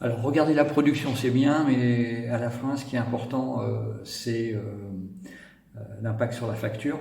Alors, regarder la production, c'est bien, mais à la fin, ce qui est important, c'est l'impact sur la facture.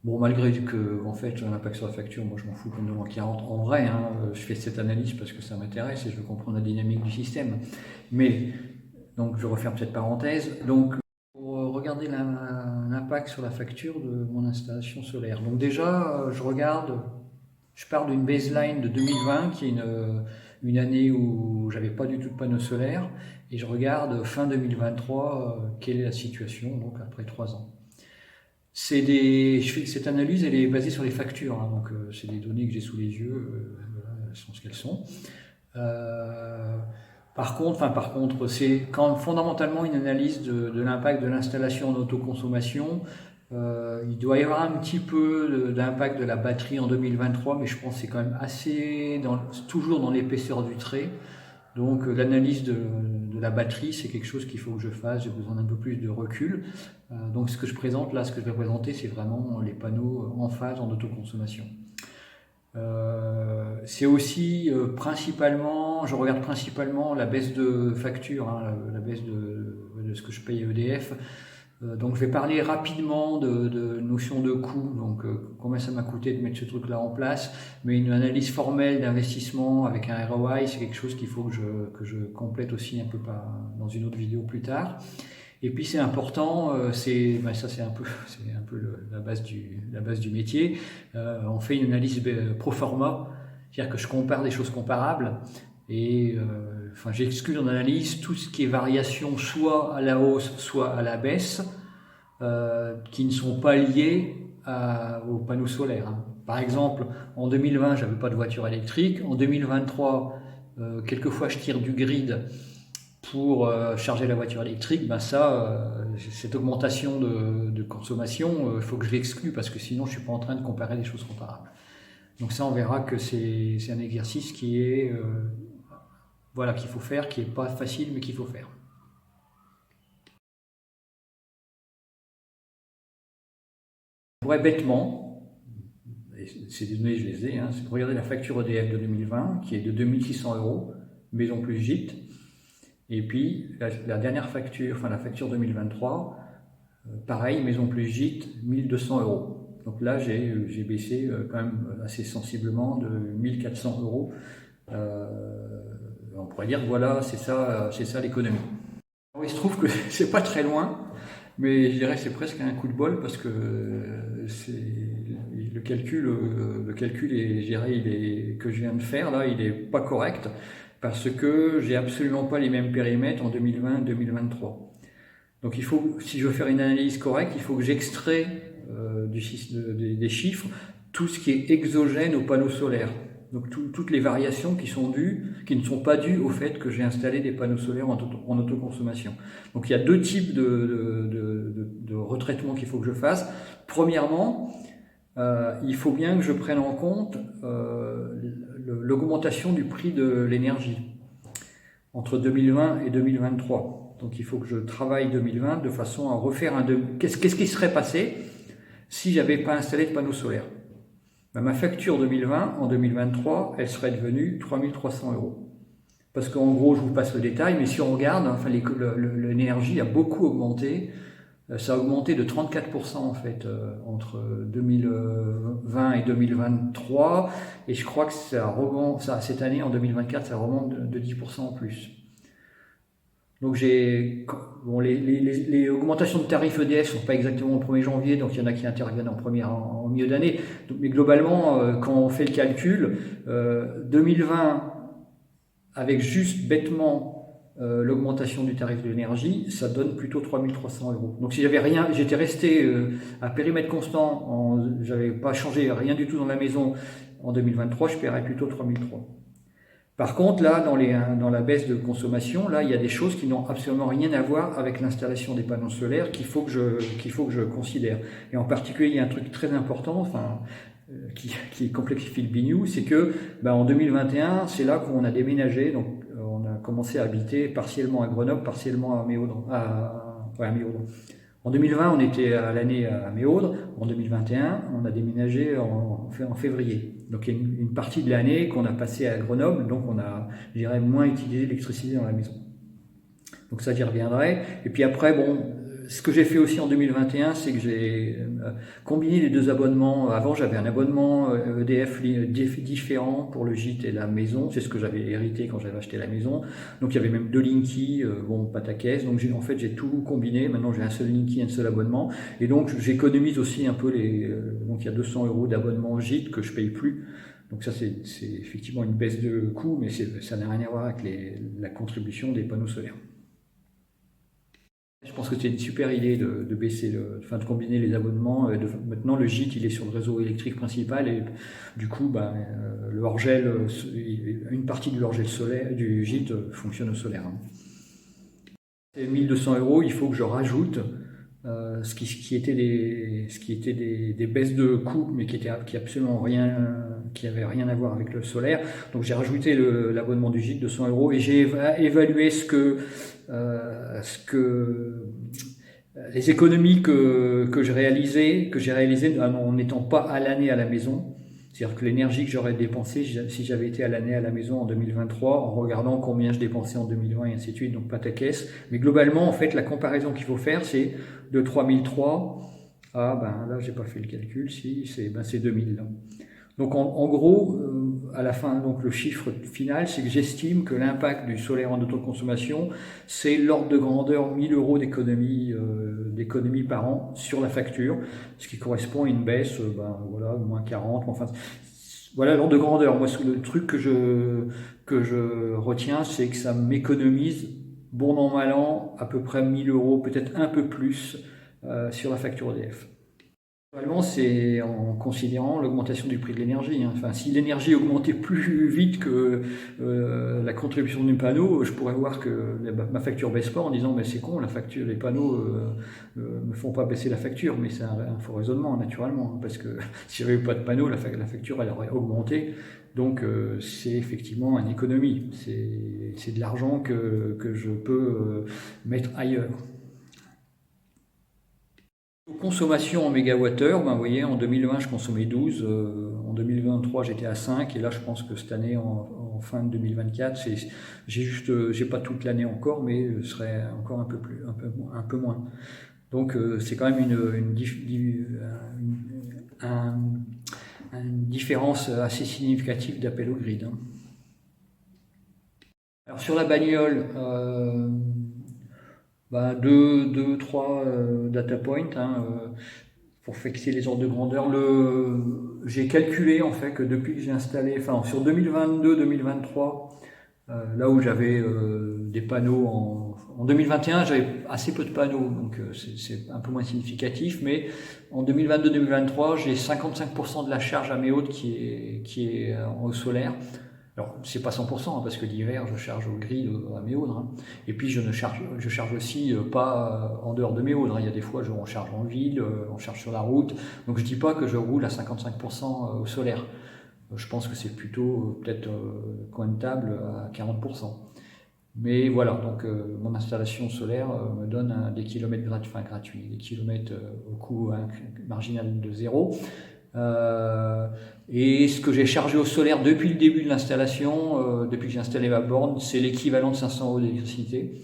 Bon, malgré que, en fait, l'impact sur la facture, moi, je m'en fous comme de l'an 40 en vrai, hein, je fais cette analyse parce que ça m'intéresse et je veux comprendre la dynamique du système. Mais, donc, je referme cette parenthèse. Donc, pour regarder l'impact sur la facture de mon installation solaire. Donc, déjà, je pars d'une baseline de 2020, qui est une année où j'avais pas du tout de panneaux solaires, et je regarde fin 2023, quelle est la situation, donc après 3 ans. Je fais cette analyse, elle est basée sur les factures, hein, donc c'est des données que j'ai sous les yeux, voilà, elles sont ce qu'elles sont. Euh, par contre, c'est quand fondamentalement une analyse de l'impact de l'installation en autoconsommation. Il doit y avoir un petit peu d'impact de la batterie en 2023, mais je pense que c'est quand même assez toujours dans l'épaisseur du trait. Donc l'analyse de la batterie, c'est quelque chose qu'il faut que je fasse, j'ai besoin d'un peu plus de recul. Donc ce que je présente là, ce que je vais présenter, c'est vraiment les panneaux en phase en autoconsommation. C'est aussi principalement, je regarde principalement la baisse de facture, hein, la baisse de ce que je paye à EDF. Donc je vais parler rapidement de notion de coût, donc combien ça m'a coûté de mettre ce truc-là en place, mais une analyse formelle d'investissement avec un ROI, c'est quelque chose qu'il faut que je complète aussi un peu dans une autre vidéo plus tard. Et puis c'est important, ça c'est un peu la base du métier. On fait une analyse pro forma, c'est-à-dire que je compare des choses comparables et j'exclus dans l'analyse tout ce qui est variation soit à la hausse, soit à la baisse, qui ne sont pas liées aux panneaux solaires, hein. Par exemple, en 2020, j'avais pas de voiture électrique. En 2023, quelquefois je tire du grid pour charger la voiture électrique, cette augmentation de consommation, il faut que je l'exclue parce que sinon je ne suis pas en train de comparer des choses comparables. Donc ça, on verra que c'est un exercice qui est voilà, qu'il faut faire, qui n'est pas facile mais qu'il faut faire. On pourrait bêtement, et ces données je les ai, hein, c'est de regarder la facture EDF de 2020 qui est de 2600 euros, maison plus gîte, et puis la dernière facture, enfin la facture 2023, pareil, maison plus gîte, 1200 euros. Donc là, j'ai baissé quand même assez sensiblement de 1400 euros. On pourrait dire, voilà, c'est ça l'économie. Il se trouve que c'est pas très loin, mais je dirais que c'est presque un coup de bol parce que le calcul est, je dirais, que je viens de faire là, il est pas correct parce que j'ai absolument pas les mêmes périmètres en 2020 et 2023. Donc il faut, si je veux faire une analyse correcte, il faut que j'extrais des chiffres tout ce qui est exogène aux panneaux solaires. Donc toutes les variations qui ne sont pas dues au fait que j'ai installé des panneaux solaires en autoconsommation. Donc il y a deux types de retraitement qu'il faut que je fasse. Premièrement, il faut bien que je prenne en compte l'augmentation du prix de l'énergie entre 2020 et 2023. Donc il faut que je travaille 2020 de façon à refaire qu'est-ce qui serait passé si j'avais pas installé de panneaux solaires. Ma facture 2020 en 2023, elle serait devenue 3300 euros. Parce qu'en gros, je vous passe le détail, mais si on regarde, enfin, l'énergie a beaucoup augmenté. Ça a augmenté de 34% en fait entre 2020 et 2023, et je crois que cette année en 2024, ça remonte de 10% en plus. Donc les augmentations de tarifs EDF ne sont pas exactement au 1er janvier, donc il y en a qui interviennent en milieu d'année. Mais globalement, quand on fait le calcul, 2020, avec juste bêtement l'augmentation du tarif de l'énergie, ça donne plutôt 3300 euros. Donc si j'avais rien, j'étais resté à périmètre constant, j'avais pas changé rien du tout dans la maison en 2023, je paierais plutôt 3003. Par contre, là, dans la baisse de consommation, là, il y a des choses qui n'ont absolument rien à voir avec l'installation des panneaux solaires qu'il faut que je considère. Et en particulier, il y a un truc très important, qui complexifie le bignou, c'est que, en 2021, c'est là qu'on a déménagé, donc on a commencé à habiter partiellement à Grenoble, partiellement à Méaudre, à Méaudre. En 2020, on était à l'année à Méaudre. En 2021, on a déménagé en février. Donc il y a une partie de l'année qu'on a passée à Grenoble, donc on a, je dirais, moins utilisé l'électricité dans la maison. Donc ça, j'y reviendrai. Et puis après, bon, ce que j'ai fait aussi en 2021, c'est que j'ai combiné les deux abonnements. Avant, j'avais un abonnement EDF différent pour le gîte et la maison. C'est ce que j'avais hérité quand j'avais acheté la maison. Donc il y avait même deux Linky, bon, pas ta caisse. Donc en fait, j'ai tout combiné. Maintenant, j'ai un seul Linky, un seul abonnement. Et donc, j'économise aussi un peu donc il y a 200 € d'abonnement gîte que je paye plus. Donc ça, c'est effectivement une baisse de coût, mais ça n'a rien à voir avec la contribution des panneaux solaires. Je pense que c'est une super idée de baisser, de combiner les abonnements. Maintenant, le gîte, il est sur le réseau électrique principal et du coup, le hors-gel, une partie du hors-gel solaire, du gîte fonctionne au solaire. Et 1 200 €, il faut que je rajoute ce qui était des baisses de coûts, mais qui absolument rien, qui avait rien à voir avec le solaire. Donc j'ai rajouté l'abonnement du gîte de 100 € et j'ai évalué les économies que j'ai réalisées en n'étant pas à l'année à la maison. C'est-à-dire que l'énergie que j'aurais dépensée si j'avais été à l'année à la maison en 2023, en regardant combien je dépensais en 2020 et ainsi de suite, donc pas ta caisse. Mais globalement, en fait, la comparaison qu'il faut faire, c'est de 3003 à, là, j'ai pas fait le calcul, c'est 2000. Là. Donc en gros, à la fin, donc le chiffre final, c'est que j'estime que l'impact du solaire en autoconsommation, c'est l'ordre de grandeur 1 000 € d'économie par an sur la facture, ce qui correspond à une baisse, voilà, moins 40, enfin, voilà l'ordre de grandeur. Moi, le truc que je retiens, c'est que ça m'économise, bon an, mal an, à peu près 1 000 €, peut-être un peu plus, sur la facture EDF. Globalement, c'est en considérant l'augmentation du prix de l'énergie. Enfin, si l'énergie augmentait plus vite que la contribution du panneau, je pourrais voir que ma facture baisse pas en disant mais c'est con, les panneaux me font pas baisser la facture, mais c'est un faux raisonnement naturellement, parce que si j'avais pas de panneau, la facture elle aurait augmenté. Donc c'est effectivement une économie, c'est de l'argent que je peux mettre ailleurs. Consommation en mégawattheure, vous voyez, en 2020 je consommais 12, en 2023 j'étais à 5, et là je pense que cette année, en fin de 2024, j'ai pas toute l'année encore, mais ce serait encore un peu moins. Donc c'est quand même une différence assez significative d'appel au grid. Alors sur la bagnole, 3 data points pour fixer les ordres de grandeur. J'ai calculé en fait que depuis que j'ai installé, enfin sur 2022-2023, là où j'avais des panneaux en 2021, j'avais assez peu de panneaux, donc c'est un peu moins significatif, mais en 2022-2023, j'ai 55% de la charge à méaude qui est au solaire. Alors, c'est pas 100%, parce que l'hiver, je charge au grid à Méaudre. Et puis, je charge aussi pas en dehors de Méaudre. Il y a des fois, on charge en ville, on charge sur la route. Donc, je dis pas que je roule à 55% au solaire. Je pense que c'est plutôt peut-être coin de table à 40%. Mais voilà, donc mon installation solaire me donne des kilomètres gratuits, des kilomètres au coût marginal de 0. Et ce que j'ai chargé au solaire depuis le début de l'installation, depuis que j'ai installé ma borne, c'est l'équivalent de 500 € d'électricité.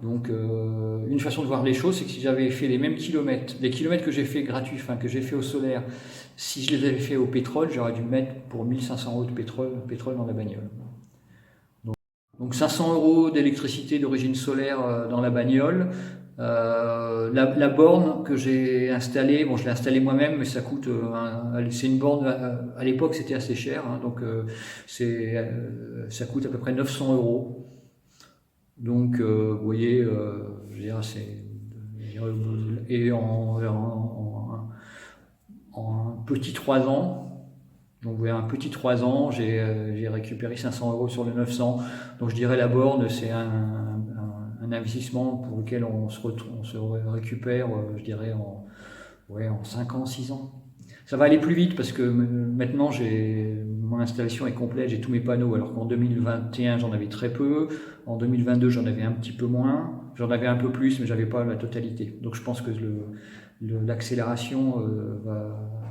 Donc une façon de voir les choses, c'est que si j'avais fait les mêmes kilomètres, les kilomètres que j'ai fait gratuits, que j'ai fait au solaire, si je les avais fait au pétrole, j'aurais dû mettre pour 1 500 € de pétrole dans la bagnole. Donc 500 € d'électricité d'origine solaire dans la bagnole. La borne que j'ai installée, bon je l'ai installée moi-même, mais ça coûte, c'est une borne, à l'époque c'était assez cher, donc ça coûte à peu près 900 €. Donc vous voyez, je veux dire, et en un petit 3 ans, donc vous voyez, un petit 3 ans, j'ai récupéré 500 € sur les 900. Donc je dirais la borne, c'est un investissement pour lequel on se récupère, je dirais, en 5 ans, 6 ans. Ça va aller plus vite parce que maintenant, mon installation est complète, j'ai tous mes panneaux, alors qu'en 2021, j'en avais très peu. En 2022, j'en avais un petit peu moins. J'en avais un peu plus, mais j'avais pas la totalité. Donc je pense que l'accélération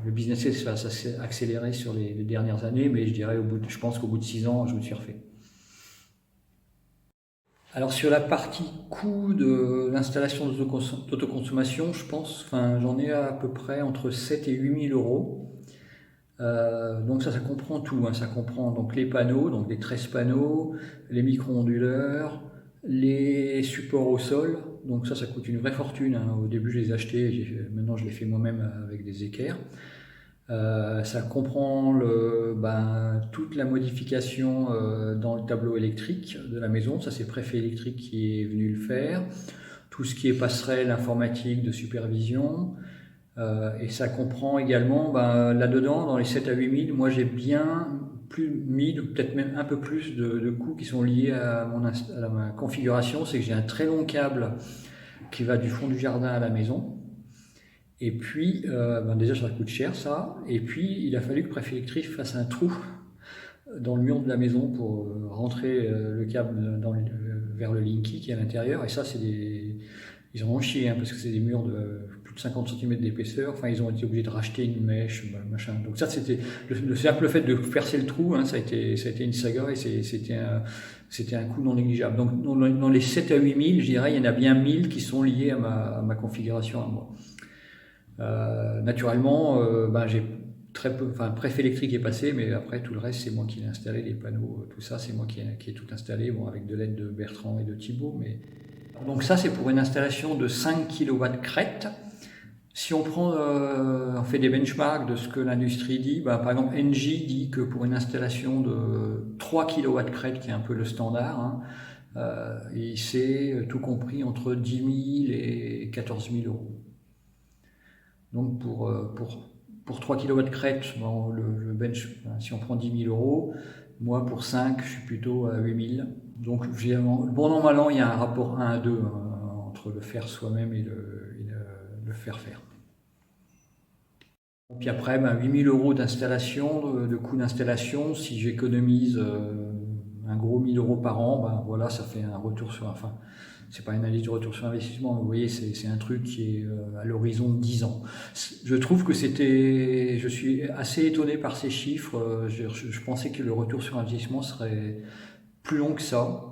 le business case va s'accélérer sur les dernières années, mais je pense qu'au bout de 6 ans, je me suis refait. Alors sur la partie coût de l'installation d'autoconsommation, je pense, j'en ai à peu près entre 7 et 8 000 euros. Donc ça comprend tout, hein. Ça comprend donc les panneaux, donc les 13 panneaux, les micro-onduleurs, les supports au sol. Donc ça coûte une vraie fortune, hein. Au début je les achetais, maintenant je les fais moi-même avec des équerres. Ça comprend toute la modification dans le tableau électrique de la maison. Ça c'est Préfet Électrique qui est venu le faire. Tout ce qui est passerelle informatique de supervision. Et ça comprend également, là-dedans, dans les 7 à 8 000, moi j'ai bien plus mis, peut-être même un peu plus de coûts qui sont liés à ma configuration. C'est que j'ai un très long câble qui va du fond du jardin à la maison. Et puis, déjà ça coûte cher ça. Et puis, il a fallu que Préfet Électrique fasse un trou dans le mur de la maison pour rentrer le câble vers le Linky qui est à l'intérieur. Et ça, ils en ont chié, hein, parce que c'est des murs de plus de 50 cm d'épaisseur. Enfin, ils ont été obligés de racheter une mèche, machin. Donc ça, c'était le simple fait de percer le trou, hein, ça a été une saga et c'était un coût non négligeable. Donc dans les 7 à 8 000, je dirais, il y en a bien 1000 qui sont liés à ma configuration à moi. Naturellement, j'ai très peu, Préfet Électrique est passé, mais après tout le reste c'est moi qui l'ai installé, les panneaux, tout ça c'est moi qui ai tout installé, avec de l'aide de Bertrand et de Thibaut. Donc ça c'est pour une installation de 5 kW crête. Si on fait des benchmarks de ce que l'industrie dit, par exemple Engie dit que pour une installation de 3 kW crête, qui est un peu le standard, hein, c'est tout compris entre 10 000 et 14 000 euros. Donc pour 3 kW crête, le bench, si on prend 10 000 euros, moi pour 5, je suis plutôt à 8 000. Donc bon an, mal an, il y a un rapport 1 à 2 entre le faire soi-même et le faire faire. Puis après, 8 000 euros d'installation, de coût d'installation, si j'économise un gros 1 000 euros par an, voilà, ça fait un retour c'est pas une analyse de retour sur investissement, mais vous voyez, c'est un truc qui est à l'horizon de 10 ans. Je trouve que je suis assez étonné par ces chiffres. Je pensais que le retour sur investissement serait plus long que ça.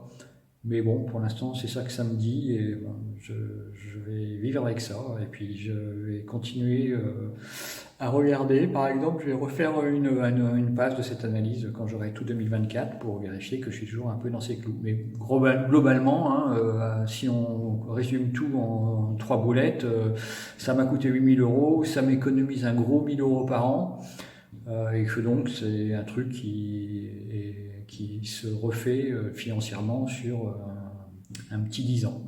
Mais bon, pour l'instant, c'est ça que ça me dit et je vais vivre avec ça. Et puis, je vais continuer à regarder. Par exemple, je vais refaire une page de cette analyse quand j'aurai tout 2024 pour vérifier que je suis toujours un peu dans ces clous. Mais globalement, hein, si on résume tout en 3 boulettes, ça m'a coûté 8 000 euros, ça m'économise un gros 1 000 euros par an. Et que donc, c'est un truc qui se refait financièrement sur un petit 10 ans.